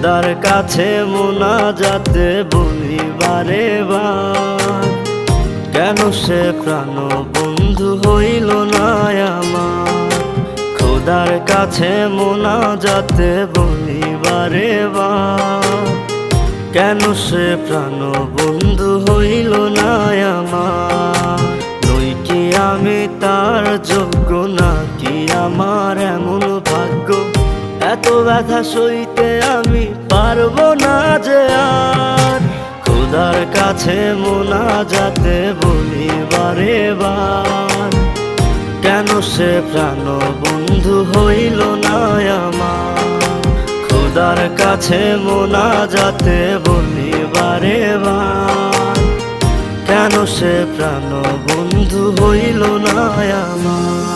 খোদার কাছে মোনাজাতে বলি বারে বার, কেন সে প্রাণ বন্ধু হইল না আমার। খোদার কাছে মোনাজাতে বলি বারে বার, কেন সে প্রাণ বন্ধু হইল না আমার। নই কি আমি তার যোগ্য, নাকি আমার এমন ভাগ্য, এত ব্যথা সইতে আমি পারবো না যে আর। খোদার কাছে মোনাজাতে বলি বারে বার, কেন সে প্রাণ বন্ধু হইল না আমার। খোদার কাছে মোনাজাতে বলি বারে বার, কেন সে প্রাণ বন্ধু হইল না আমার।